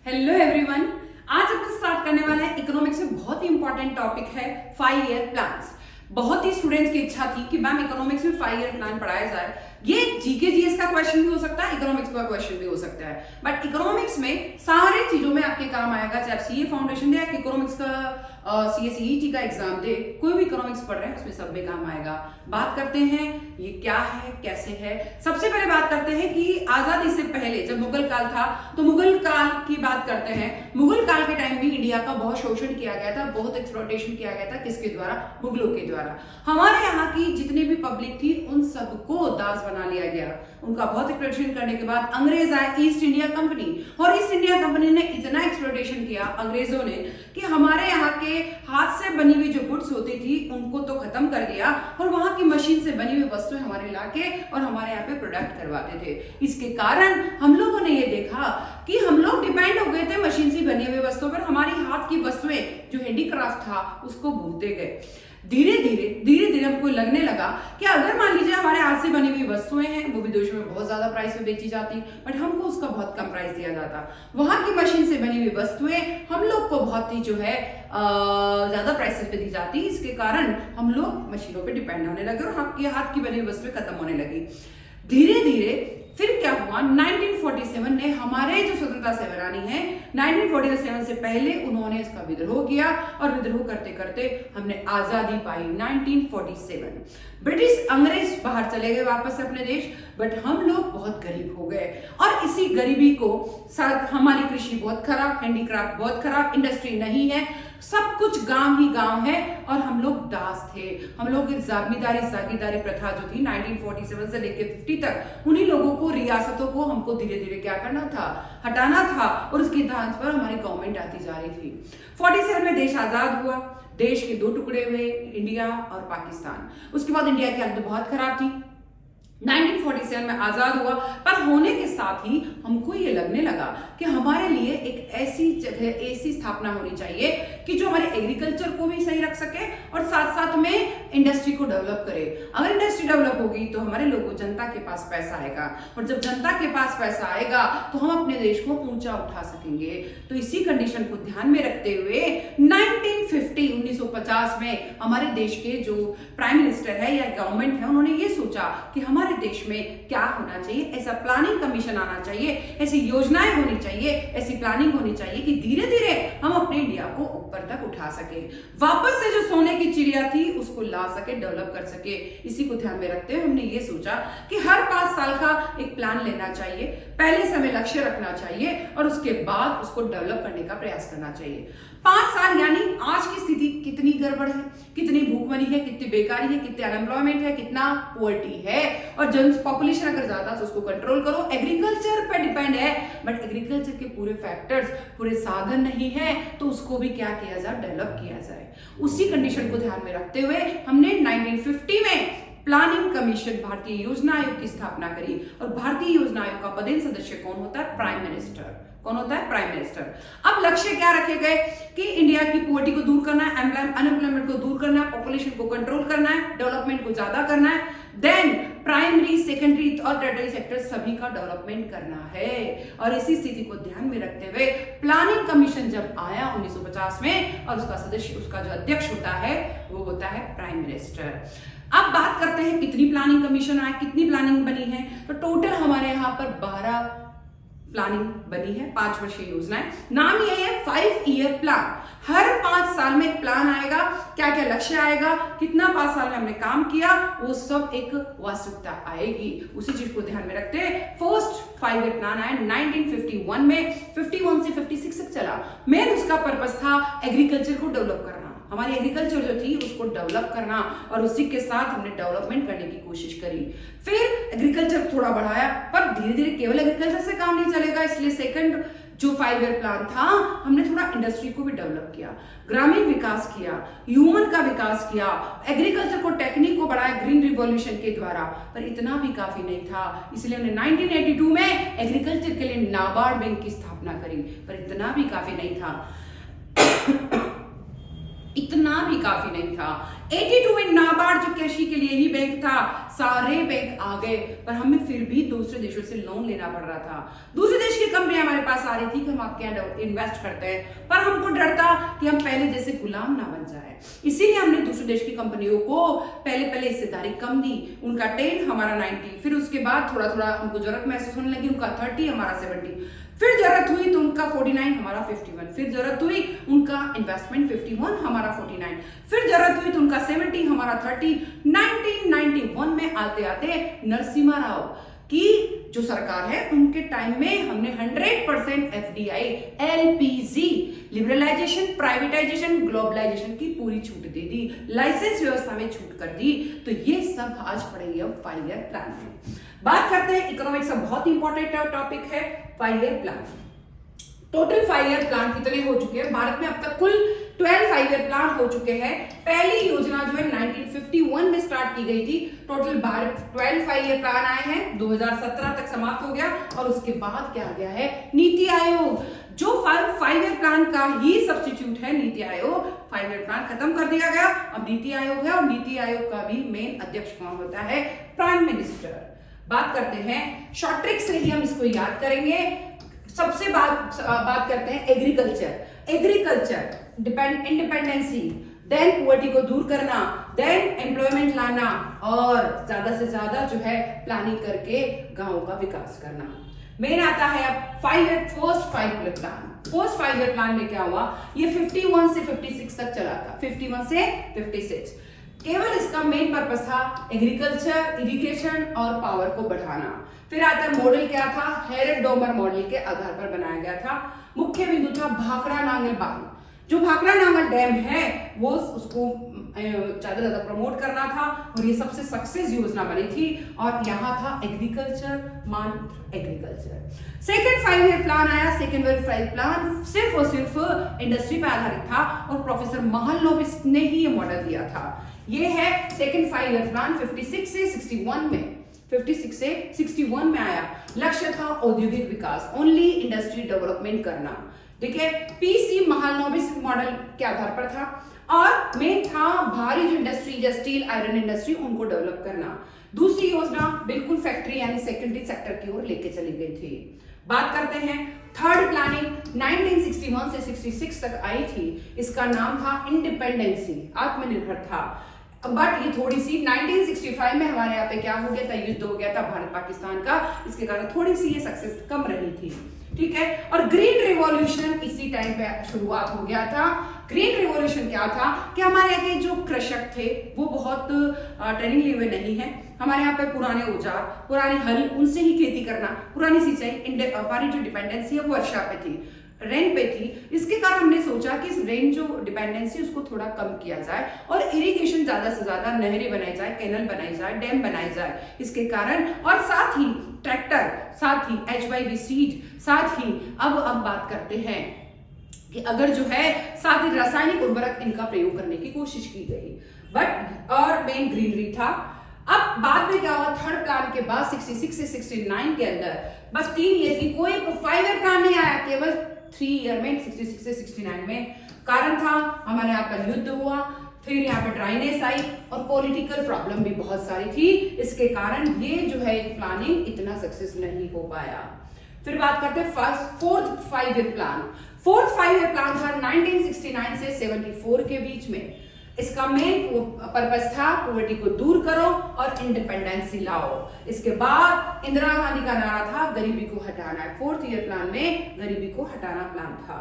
Hello everyone, आज अपन start करने वाले हैं इकोनॉमिक्स में बहुत ही इंपॉर्टेंट टॉपिक है 5 ईयर प्लान्स। बहुत ही स्टूडेंट्स की इच्छा थी कि मैम इकोनॉमिक्स में 5 ईयर प्लान पढ़ाया जाए। ये जीके जीएस का क्वेश्चन भी हो सकता है, इकोनॉमिक्स का क्वेश्चन भी हो सकता है, बट इकोनॉमिक्स में सारे चीजों में आपके काम आएगा। चाहे आप सीए फाउंडेशन दे या इकोनॉमिक्स का सीएसईटी का एग्जाम दे, कोई भी इकोनॉमिक्स पढ़ रहे हैं उसमें सब में काम आएगा। बात करते हैं ये क्या है, कैसे है। सबसे पहले बात करते हैं कि आजादी से पहले जब मुगल काल था, तो मुगल काल की बात करते हैं। मुगल काल के टाइम भी इंडिया का बहुत शोषण किया गया था, बहुत एक्सप्लॉयटेशन किया गया था। किसके द्वारा? मुगलों के द्वारा। हमारे यहाँ की जितनी भी पब्लिक थी उन सबको दास बना लिया गया। उनका बहुत एक्सप्लॉयटेशन करने के बाद अंग्रेज आए, ईस्ट इंडिया कंपनी, और ईस्ट इंडिया कंपनी ने इतना एक्सप्लॉयटेशन किया अंग्रेजों ने कि हमारे यहाँ के हाथ से बनी हुई जो गुड्स होती थी उनको तो खत्म कर दिया, और वहां की मशीन से बनी हुई वस्तुएं हमारे लाके और हमारे यहाँ पे प्रोडक्ट करवाते थे। इसके कारण हम लोगों ने ये देखा कि हम लोग डिपेंड हो गए थे मशीन से बनी हुई वस्तुओं पर। हमारी हाथ की वस्तुएं जो हैंडीक्राफ्ट था उसको भूलते गए। धीरे धीरे हमको लगने लगा कि अगर मान लीजिए हमारे हाथ से बनी हुई वस्तुएं हैं, वो विदेशों में बहुत ज्यादा प्राइस में बेची जाती, बट हमको उसका बहुत कम प्राइस दिया जाता। वहां की मशीन से बनी हुई वस्तुएं हम लोग को बहुत ही जो है ज्यादा प्राइसेस पे दी जाती। इसके कारण हम लोग मशीनों पे डिपेंड होने लगे और हाथ की बनी हुई वस्तुएं खत्म होने लगी। धीरे धीरे फिर क्या हुआ, 1947 ने हमारे जो स्वतंत्रता सेनानी है, 1947 से पहले उन्होंने इसका विद्रोह किया, और विद्रोह करते करते हमने आजादी पाई 1947। ब्रिटिश अंग्रेज बाहर चले गए वापस अपने देश, बट हम लोग बहुत गरीब हो गए। और इसी गरीबी को साथ हमारी कृषि बहुत खराब, हैंडीक्राफ्ट बहुत खराब, इंडस्ट्री नहीं है, सब कुछ गांव ही गांव है, और हम लोग दास थे। हम लोग जागीदारी प्रथा जो थी 1947 से लेकर 50 तक, उन्हीं लोगों को, रियासतों को हमको धीरे धीरे क्या करना था, हटाना था, और उसके आधार पर हमारी गवर्नमेंट आती जा रही थी। 47 में देश आजाद हुआ। देश के 2 टुकड़े हुए, इंडिया और पाकिस्तान। उसके बाद इंडिया की हालत बहुत खराब थी। 1947 में आजाद हुआ, पर होने के साथ ही हमको ये लगने लगा कि हमारे लिए एक ऐसी जगह, ऐसी स्थापना होनी चाहिए कि जो हमारे एग्रीकल्चर को भी सही रख सके और साथ साथ में इंडस्ट्री को डेवलप करे। अगर इंडस्ट्री डेवलप होगी तो हमारे लोगों, जनता के पास पैसा आएगा, और जब जनता के पास पैसा आएगा तो हम अपने देश को ऊंचा उठा सकेंगे। तो इसी कंडीशन को ध्यान में रखते हुए 1950 में हमारे देश के जो प्राइम मिनिस्टर है या गवर्नमेंट है, उन्होंने ये सोचा कि हमारे देश में क्या होना चाहिए, ऐसा प्लानिंग कमीशन आना चाहिए, ऐसी योजनाएं होनी चाहिए, ऐसी प्लानिंग होनी चाहिए कि धीरे धीरे हम अपने इंडिया को ऊपर तक उठा सके, वापस से जो सोने की चिड़िया थी उसको ला सके, डेवलप कर सके। इसी को ध्यान में रखते हुए हमने ये सोचा कि हर 5 साल का एक प्लान लेना चाहिए, पहले से हमें लक्ष्य रखना चाहिए और उसके बाद उसको डेवलप करने का प्रयास करना चाहिए। 5 साल यानी आज की स्थिति कितनी गड़बड़ है, कितनी भूखमरी है, कितनी बेकारी है, कितने अनएम्प्लॉयमेंट है, कितना पोवर्टी है, और जन पॉपुलेशन अगर ज्यादा तो उसको कंट्रोल करो। एग्रीकल्चर पे डिपेंड है, बट एग्रीकल्चर के पूरे फैक्टर्स, पूरे साधन नहीं है, तो उसको भी क्या किया जाए, डेवलप किया जाए। उसी कंडीशन को ध्यान में रखते हुए हमने 1950 में प्लानिंग कमीशन, भारतीय योजना आयोग की स्थापना करी। और भारतीय योजना आयोग का पदेन सदस्य कौन होता है? Prime minister. कौन होता है? Prime minister. अब लक्ष्य क्या रखे गए कि इंडिया की पॉवर्टी को दूर करना है, अनएम्प्लॉयमेंट को दूर करना है, पॉपुलेशन को कंट्रोल करना है, डेवलपमेंट को ज्यादा करना है, देन प्राइमरी, सेकेंडरी और टर्टियरी सेक्टर सभी का डेवलपमेंट करना है। और इसी स्थिति को ध्यान में रखते हुए प्लानिंग कमीशन जब आया 1950 में, और उसका सदस्य, उसका जो अध्यक्ष होता है वो होता है प्राइम मिनिस्टर। अब बात करते हैं कितनी प्लानिंग कमीशन आए, कितनी प्लानिंग बनी है। तो टोटल हमारे यहाँ पर 12 प्लानिंग बनी है, 5 वर्षीय योजनाएं। नाम ये है 5 ईयर प्लान। हर 5 साल में एक प्लान आएगा, क्या क्या लक्ष्य आएगा, कितना 5 साल में हमने काम किया, वो सब एक वास्तविकता आएगी। उसी चीज को ध्यान में रखते हैं फर्स्ट 5 ईयर प्लान आया 1951 में, 51 से 56 तक चला। मेन उसका पर्पस था एग्रीकल्चर को डेवलप करना, हमारी एग्रीकल्चर जो थी उसको डेवलप करना, और उसी के साथ हमने डेवलपमेंट करने की कोशिश करी। फिर एग्रीकल्चर थोड़ा बढ़ाया, पर धीरे धीरे केवल एग्रीकल्चर से काम नहीं चलेगा, इसलिए सेकंड जो 5 ईयर प्लान था हमने थोड़ा इंडस्ट्री को भी डेवलप किया, ग्रामीण विकास किया, ह्यूमन का विकास किया, एग्रीकल्चर को, टेक्निक को बढ़ाया ग्रीन रिवॉल्यूशन के द्वारा। पर इतना भी काफी नहीं था, इसलिए हमने 1982 में एग्रीकल्चर के लिए नाबार्ड बैंक की स्थापना करी, पर इतना भी काफी नहीं था। इतना भी काफी नहीं था। 82 में नाबार्ड जो कृषि के लिए ही बैंक था, सारे बैंक आ गए, पर हमें फिर भी दूसरे देशों से लोन लेना पड़ रहा था। दूसरे देश की कंपनी हमारे पास आ रही थी कि हम आपके यहाँ इन्वेस्ट करते हैं, पर हमको डर था कि हम पहले जैसे गुलाम ना बन जाए, इसीलिए हमने दूसरे देश की कंपनियों को पहले हिस्सेदारी कम दी। उनका 10, हमारा 90, फिर उसके बाद थोड़ा थोड़ा हमको जरूरत महसूस होने लगी, उनका 30, हमारा 70, फिर जरूरत हुई तो उनका 49, हमारा 51, फिर जरूरत हुई उनका इन्वेस्टमेंट 51, हमारा 49, फिर जरूरत हुई तो उनका 70, हमारा 30। 1991 में आते आते नरसिम्हा राव की जो सरकार है उनके टाइम में हमने 100% FDI, LPG, liberalisation, privatisation, globalisation की पूरी छूट दे दी, लाइसेंस व्यवस्था में छूट कर दी। तो ये सब आज पढ़ेंगे अब 5 ईयर प्लान में। बात करते हैं इकोनॉमिक्स का बहुत इंपॉर्टेंट टॉपिक है 5 year plan. Total 5 year plan कितने हो चुके हैं भारत में? अब तक कुल 12 5 ईयर प्लान हो चुके हैं। पहली योजना जो है 1951 में स्टार्ट की गई थी। टोटल भारत 12 5 ईयर प्लान आए हैं, 2017 तक समाप्त हो गया। और उसके बाद क्या आ गया है? नीति आयोग, जो 5 ईयर प्लान का ही सब्स्टिट्यूट है नीति आयोग। 5 ईयर प्लान खत्म कर दिया गया, अब नीति आयोग है। और नीति आयोग का भी मेन अध्यक्ष कौन होता है? Prime minister. बात करते हैं शॉर्ट ट्रिक से ही हम इसको याद करेंगे। सबसे बात करते हैं एग्रीकल्चर इंडिपेंडेंसी, देन पॉवर्टी को दूर करना, देन एम्प्लॉयमेंट लाना, और ज्यादा से ज्यादा जो है प्लानिंग करके गांवों का विकास करना। मेन आता है अब first 5 year plan. First 5 year plan में क्या हुआ? ये 51 से 56 तक चला था, 51 से 56। केवल इसका मेन पर्पस था एग्रीकल्चर, इरिगेशन और पावर को बढ़ाना। फिर आता है मॉडल क्या था? हेरेड डोमर मॉडल के आधार पर बनाया गया था। मुख्य बिंदु था भाखड़ा नांगल बांध। जो भाखड़ा नांगल डैम है वो उसको ज्यादा प्रमोट करना था, और ये सबसे सक्सेस योजना बनी थी। और यहाँ था एग्रीकल्चर, मात्र एग्रीकल्चर। सेकेंड 5 ईयर प्लान आया। सेकेंड 5 ईयर प्लान सिर्फ और सिर्फ इंडस्ट्री पर आधारित था, और प्रोफेसर महलनोबिस ने ही ये मॉडल दिया था। ये है सेकेंड 5 ईयर प्लान। 56 से 61 में 56 से 61 में आया। लक्ष्य था औद्योगिक विकास, ओनली इंडस्ट्री डेवलपमेंट करना। ठीक है, पीसी महालनोबिस मॉडल के आधार पर था। और मेन था भारी जो इंडस्ट्री, जैसे स्टील, आयरन इंडस्ट्री, उनको डेवलप करना। दूसरी योजना बिल्कुल फैक्ट्री यानी सेकेंडरी सेक्टर की ओर लेके चली गई थी। बात करते हैं थर्ड प्लानिंग 1961 से 66 तक आई थी। इसका नाम था इंडिपेंडेंसी, आत्मनिर्भर था। बट ये थोड़ी सी 1965 में हमारे यहाँ पे क्या हो गया था? युद्ध हो गया था भारत पाकिस्तान का, इसके कारण थोड़ी सी ये सक्सेस कम रही थी। ठीक है, और ग्रीन रिवॉल्यूशन इसी टाइम पे शुरुआत हो गया था। ग्रीन रिवॉल्यूशन क्या था कि हमारे यहाँ के जो कृषक थे वो बहुत ट्रेनिंग लिए हुए नहीं है। हमारे यहाँ पे पुराने औजार, पुराने हल, उनसे ही खेती करना, पुरानी सिंचाई, हमारी जो डिपेंडेंसी है वो वर्षा पे थी, रेन पे थी। इसके कारण हमने सोचा कि इस रेन जो डिपेंडेंसी उसको थोड़ा कम किया जाए और इरिगेशन ज्यादा से ज्यादा, नहरें बनाई जाए, कैनल बनाई जाए, डैम बनाई जाए। इसके कारण, और साथ ही ट्रैक्टर, साथ ही HYV सीड, साथ ही अब बात करते हैं कि अगर जो है साथ ही रासायनिक उर्वरक इनका प्रयोग करने की कोशिश की गई। बट और मेन ग्रीनरी था। अब बाद में क्या हुआ? थर्ड प्लान के बाद 66 से 69 के अंदर बस 3 ईयर की, कोई 5 ईयर प्लान नहीं आया, केवल 3 ईयर में 66 से 69 में। कारण था हमारे यहाँ पर युद्ध हुआ, फिर यहाँ पे ड्राइनेस आई और पॉलिटिकल प्रॉब्लम भी बहुत सारी थी। इसके कारण ये जो है प्लानिंग इतना सक्सेस नहीं हो पाया। फिर बात करते हैं fourth 5 year plan. Fourth 5 year plan था 1969 से 74 के बीच में। इसका मेन पर्पस था पॉवर्टी को दूर करो और इंडिपेंडेंसी लाओ। इसके बाद इंदिरा गांधी का नारा था गरीबी को हटाना। 4th ईयर प्लान में गरीबी को हटाना प्लान था।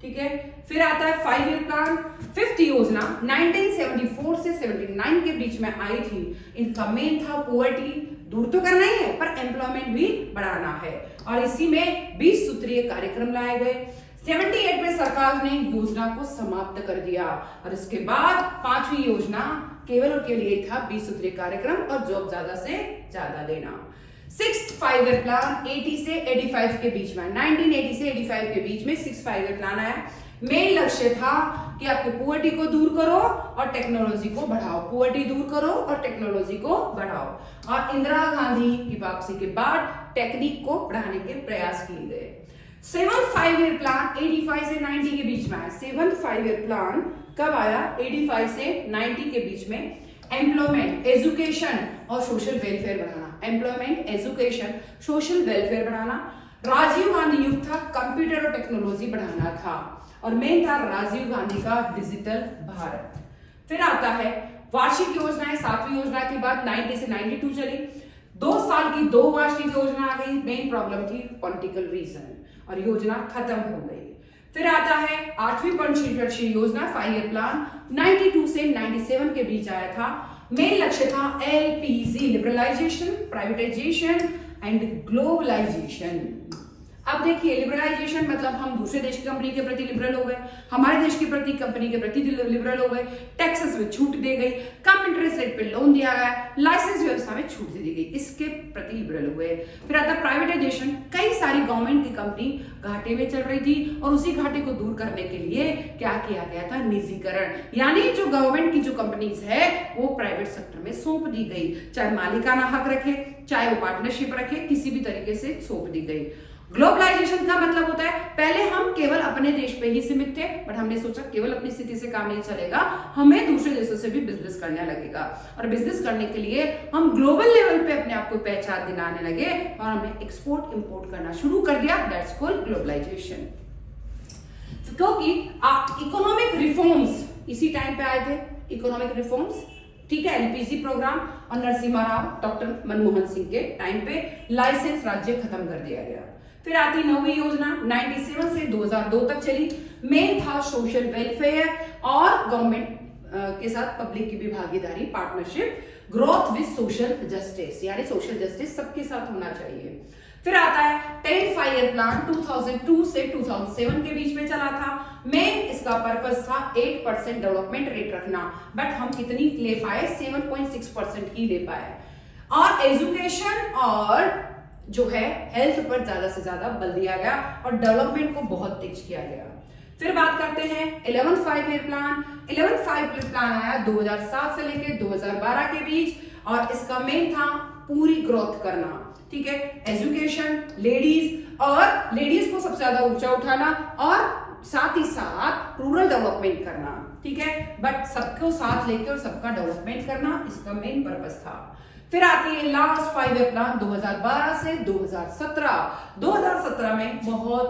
ठीक है, फिर आता है 5 ईयर प्लान। 5th योजना 1974 से 79 के बीच में आई थी। इनका मेन था पॉवर्टी दूर तो करना ही है पर एम्प्लॉयमेंट भी बढ़ाना है, और इसी में 20 सूत्रीय कार्यक्रम लाए गए। 78 में सरकार ने योजना को समाप्त कर दिया, और इसके बाद 5वीं योजना केवल और केवल ये था 20 सूत्रीय कार्यक्रम और जॉब ज्यादा से ज्यादा देना। 6th 5 ईयर प्लान 80 से 85 के बीच में, 1980 से 85 के बीच में 6th 5 ईयर प्लान आया। मेन लक्ष्य था कि आपको पॉवर्टी को दूर करो और टेक्नोलॉजी को बढ़ाओ, पॉवर्टी दूर करो और टेक्नोलॉजी को बढ़ाओ। और इंदिरा गांधी की वापसी के बाद टेक्निक को बढ़ाने के प्रयास किए गए। सेवंथ 5 ईयर प्लान 85 से 90 के बीच में आया। सेवंथ 5 ईयर प्लान कब आया? 85 से 90 के बीच में। एम्प्लॉयमेंट, एजुकेशन और सोशल वेलफेयर बढ़ाना। एम्प्लॉयमेंट, एजुकेशन, सोशल वेलफेयर बढ़ाना। राजीव गांधी युग था कंप्यूटर और टेक्नोलॉजी बढ़ाना था, और मेन था राजीव गांधी का डिजिटल भारत। फिर आता है वार्षिक योजनाएं। 7वीं योजना के बाद 90 से 92 चली। 2 साल की 2 वार्षिक योजना आ गई। मेन प्रॉब्लम थी पॉलिटिकल रीजन, और योजना खत्म हो गई। फिर आता है 8वीं पंचवर्षीय योजना 5 ईयर प्लान 92 से 97 के बीच आया था। मेन लक्ष्य था LPG, liberalisation, privatisation and globalisation. अब देखिए, लिबरलाइजेशन मतलब हम दूसरे देश की कंपनी के प्रति लिबरल हो गए, हमारे देश के प्रति कंपनी के प्रति लिबरल हो गए, टैक्सेस में छूट दी गई, कम इंटरेस्ट रेट पे लोन दिया गया, लाइसेंस व्यवस्था में छूट दी गई, इसके प्रति लिबरल हुए। फिर आता प्राइवेटाइजेशन। कई सारी गवर्नमेंट की कंपनी घाटे में चल रही थी, और उसी घाटे को दूर करने के लिए क्या किया गया था? निजीकरण, यानी जो गवर्नमेंट की जो कंपनीज है वो प्राइवेट सेक्टर में सौंप दी गई, चाहे मालिकाना हक रखे, चाहे वो पार्टनरशिप रखे, किसी भी तरीके से सौंप दी गई। ग्लोबलाइजेशन का मतलब होता है, पहले हम केवल अपने देश पे ही सीमित थे, बट हमने सोचा केवल अपनी स्थिति से काम नहीं चलेगा, हमें दूसरे देशों से भी बिजनेस करने लगेगा, और बिजनेस करने के लिए हम ग्लोबल लेवल पे अपने आप को पहचान दिलाने लगे, और हमने एक्सपोर्ट इंपोर्ट करना शुरू कर दिया। That's called globalisation. क्योंकि इकोनॉमिक रिफॉर्म्स इसी टाइम पे आए थे, इकोनॉमिक रिफॉर्म्स, ठीक है, एलपीजी प्रोग्राम, और नरसिम्हा राव, डॉक्टर मनमोहन सिंह के टाइम पे लाइसेंस राज्य खत्म कर दिया गया। फिर आती 9वीं योजना 97 से 2002 तक चली। मेन था सोशल वेलफेयर और गवर्नमेंट के साथ पब्लिक की भी भागीदारी, partnership, growth with social justice, यानी सोशल जस्टिस सबके साथ होना चाहिए। फिर आता है 10th 5 ईयर प्लान 2002 से 2007 के बीच में चला था। मेन इसका पर्पस था 8% डेवलपमेंट रेट रखना, बट हम कितनी ले पाए? 7.6% ही ले पाए। और एजुकेशन और जो है हेल्थ पर ज्यादा से ज्यादा बल दिया गया, और डेवलपमेंट को बहुत तेज किया गया। फिर बात करते हैं 11th 5 year plan. 11th 5 year plan आया 2007 से लेकर 2012 के बीच, और इसका मेन था पूरी ग्रोथ करना, ठीक है, एजुकेशन, लेडीज, और लेडीज को सबसे ज्यादा ऊंचा उठाना, और साथ ही साथ रूरल डेवलपमेंट करना, ठीक है, बट सबको साथ लेकर और सबका डेवलपमेंट करना इसका मेन पर्पस था। फिर आती है लास्ट 5 ईयर प्लान 2012 से 2017। 2017 में बहुत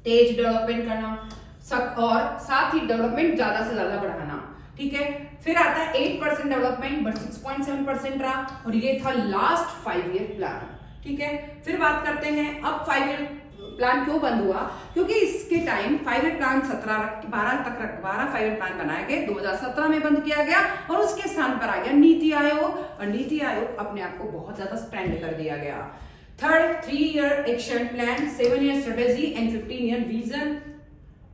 तेज डेवलपमेंट करना और साथ ही डेवलपमेंट ज्यादा से ज्यादा बढ़ाना, ठीक है। फिर आता है 8% डेवलपमेंट, बट 6.7% रहा, और ये था लास्ट 5 ईयर प्लान, ठीक है। फिर बात करते हैं अब 5 ईयर प्लान क्यों बंद हुआ? क्योंकि इसके time 5 year plan 12 5 year plan बनाए गए, 2017 में बंद किया गया, और उसके स्थान पर आ गया नीति आयोग, और नीति आयोग अपने आप को बहुत ज्यादा स्पेंड कर दिया गया। Third 3 year action plan, 7 year strategy and 15 year vision.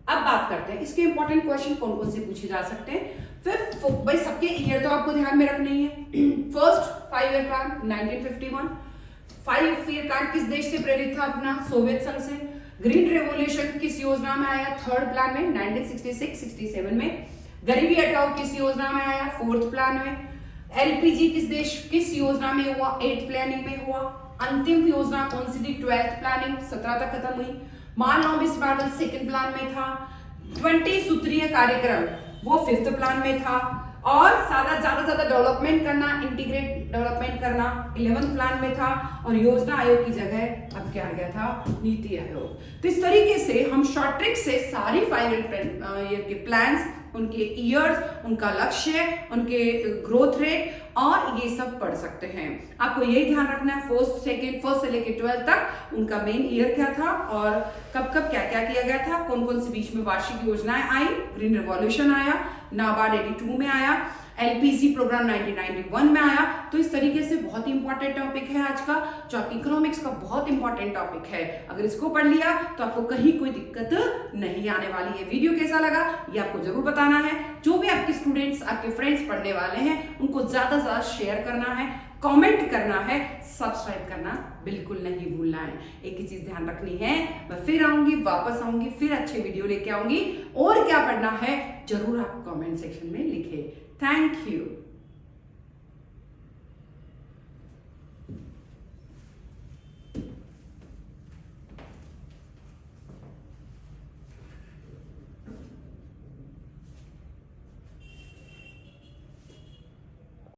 अब बात करते हैं इसके इंपॉर्टेंट क्वेश्चन कौन कौन से पूछे जा सकते हैं। फिर भाई सबके ईयर तो आपको ध्यान में रखने ही है। First 5 year plan 1951। 5 year plan किस देश से प्रेरित था? अपना सोवियत संघ से। ग्रीन रेवोल्यूशन किस योजना में आया? थर्ड प्लान में 1966-67 में। गरीबी हटाओ किस योजना में आया? फोर्थ प्लान में। एलपीजी किस योजना में हुआ? 8th प्लानिंग में हुआ। अंतिम योजना कौन सी थी? 12th प्लानिंग 17 तक खत्म हुई। मान ऑबिस मॉडल 2nd प्लान में था। 20 सूत्रीय कार्यक्रम वो 5th प्लान में था, और ज्यादा डेवलपमेंट करना, इंटीग्रेट डेवलपमेंट करना 11th प्लान में था, और योजना आयोग की जगह अब क्या आ गया था? नीति आयोग। तो इस तरीके से हम शॉर्ट ट्रिक से सारी 5 ईयर के प्लान्स, उनके ईयर्स, उनका लक्ष्य, उनके ग्रोथ रेट और ये सब पढ़ सकते हैं। आपको यही ध्यान रखना है फर्स्ट से लेके 12th तक उनका मेन ईयर क्या था और कब कब क्या क्या किया गया था, कौन कौन सी बीच में वार्षिक योजनाएं आई, ग्रीन रिवॉल्यूशन आया, नाबार्ड 82 में आया, एलपीसी प्रोग्राम 1991 में आया। तो इस तरीके से बहुत ही इंपॉर्टेंट टॉपिक है आज का, जो इकोनॉमिक्स का बहुत इंपॉर्टेंट टॉपिक है। अगर इसको पढ़ लिया तो आपको कहीं कोई दिक्कत नहीं आने वाली है। वीडियो कैसा लगा ये आपको जरूर बताना है। जो भी आपके स्टूडेंट्स, आपके फ्रेंड्स पढ़ने वाले हैं उनको ज्यादा से ज्यादा शेयर करना है, कमेंट करना है, सब्सक्राइब करना बिल्कुल नहीं भूलना है। एक ही चीज ध्यान रखनी है, मैं फिर आऊंगी, वापस आऊंगी, फिर अच्छे वीडियो लेके आऊंगी। और क्या पढ़ना है जरूर आप कमेंट सेक्शन में लिखे। Thank you.